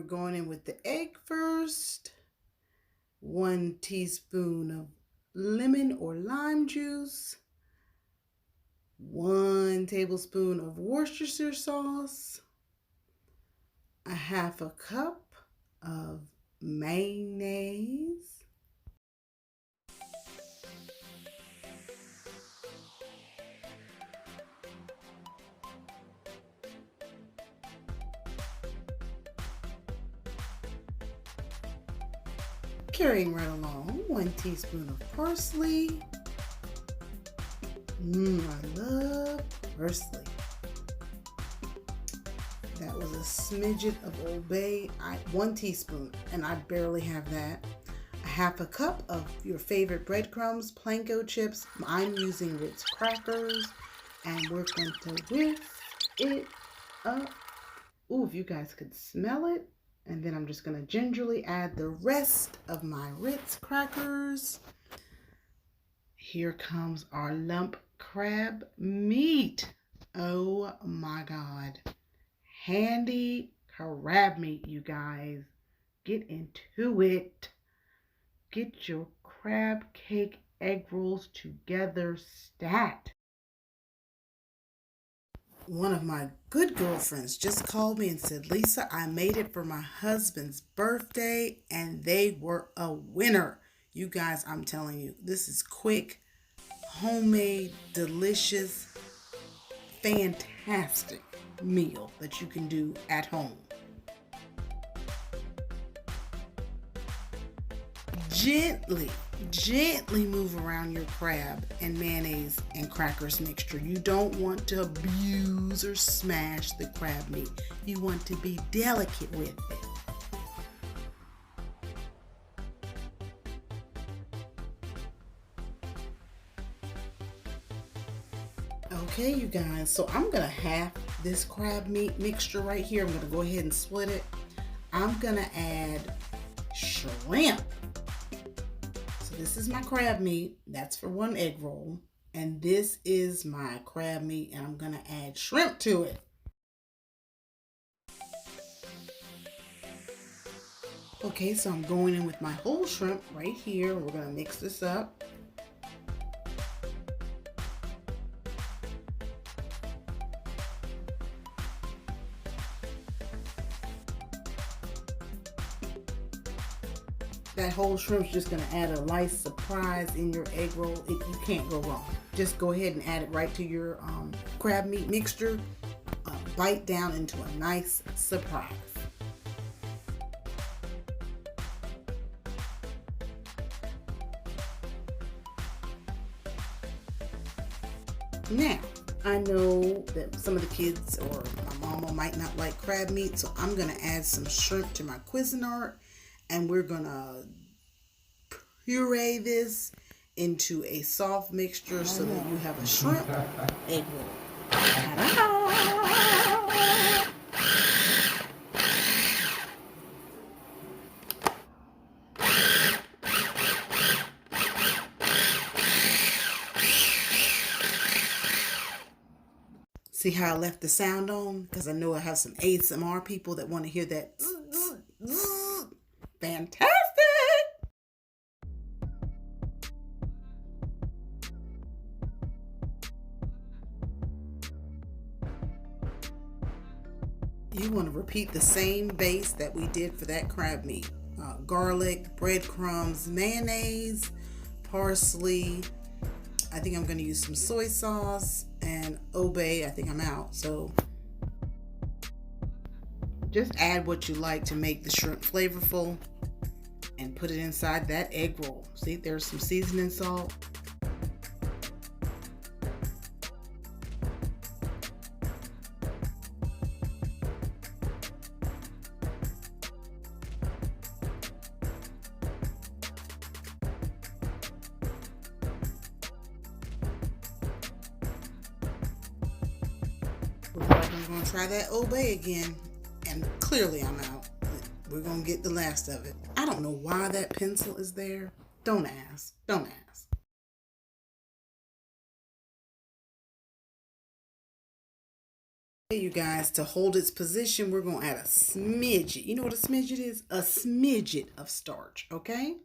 going in with the egg first. 1 teaspoon of lemon or lime juice. 1 tablespoon of Worcestershire sauce. 1/2 cup of mayonnaise. Carrying right along, 1 teaspoon of parsley. I love parsley. That was a smidget of Old Bay, 1 teaspoon, and I barely have that. 1/2 cup of your favorite breadcrumbs, panko chips. I'm using Ritz crackers, and we're going to whisk it up. Ooh, if you guys could smell it. And then I'm just going to gingerly add the rest of my Ritz crackers. Here comes our lump crab meat. Oh my God. Handy crab meat, you guys. Get into it. Get your crab cake egg rolls together stat. One of my good girlfriends just called me and said, Lisa, I made it for my husband's birthday and they were a winner. You guys, I'm telling you, this is quick, homemade, delicious, fantastic meal that you can do at home. Gently move around your crab and mayonnaise and crackers mixture. You don't want to abuse or smash the crab meat. You want to be delicate with it. Okay, you guys, so I'm gonna half this crab meat mixture right here. I'm gonna go ahead and split it. I'm gonna add shrimp. This is my crab meat. That's for 1 egg roll. And this is my crab meat, and I'm going to add shrimp to it. Okay, so I'm going in with my whole shrimp right here. We're going to mix this up. That whole shrimp's just going to add a nice surprise in your egg roll. You can't go wrong. Just go ahead and add it right to your crab meat mixture. Bite down into a nice surprise. Now, I know that some of the kids or my mama might not like crab meat, so I'm going to add some shrimp to my Cuisinart. And we're gonna puree this into a soft mixture so that you have a shrimp egg roll. Ta-da! See how I left the sound on? Because I know I have some ASMR people that want to hear that. Fantastic! You want to repeat the same base that we did for that crab meat. Garlic, breadcrumbs, mayonnaise, parsley. I think I'm going to use some soy sauce and obey. I think I'm out. So just add what you like to make the shrimp flavorful and put it inside that egg roll. See, there's some seasoning salt. Looks like I'm going to try that obey again. And clearly I'm out. We're going to get the last of it. I don't know why that pencil is there. Don't ask. Don't ask. Okay, you guys, to hold its position, we're going to add a smidget. You know what a smidget is? A smidget of starch, okay?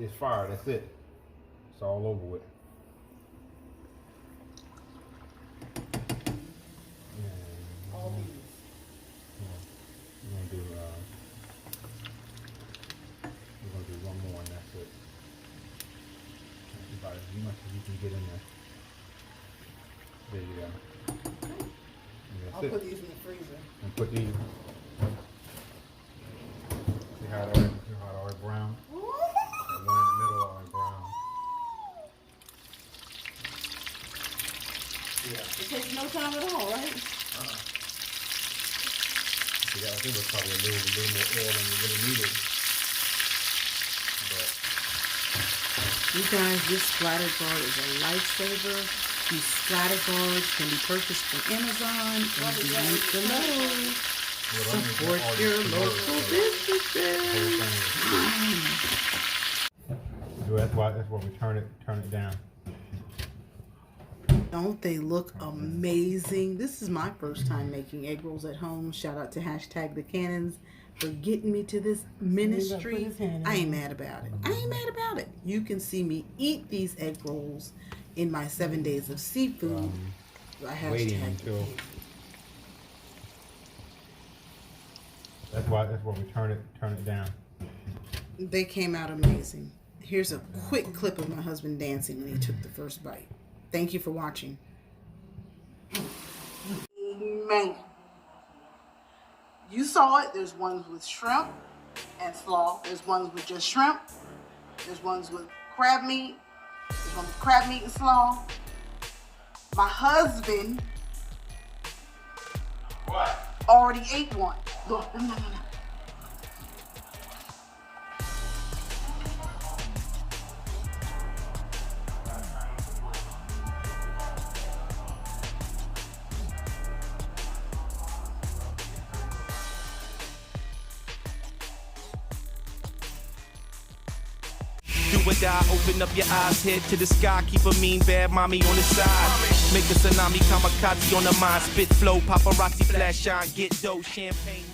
It's fire, that's it. It's all over with. All these. We're gonna do one more and that's it. That's about as much as you can get in there. There you go. I'll put these in the freezer. And put these. See how it already brown? The one in the middle already brown. Yeah. It takes no time at all, right? Yeah, I think there's probably a little more oil than you really needed. But you guys, this splatter guard is a lifesaver. These splatter guards can be purchased from Amazon and the link below. Support your local businesses. that's why we turn it down. Don't they look amazing? This is my first time making egg rolls at home. Shout out to #TheCannons for getting me to this ministry. I ain't mad about it. I ain't mad about it. You can see me eat these egg rolls in my 7 days of seafood. Waiting until. That's why we turn it down. They came out amazing. Here's a quick clip of my husband dancing when he took the first bite. Thank you for watching. Man, you saw it. There's ones with shrimp and slaw. There's ones with just shrimp. There's ones with crab meat. There's ones with crab meat and slaw. My husband already ate one. Look, no. Do or die, open up your eyes, head to the sky, keep a mean bad mommy on the side. Make a tsunami, kamikaze on the mind, spit flow, paparazzi, flash shine, get dough, champagne.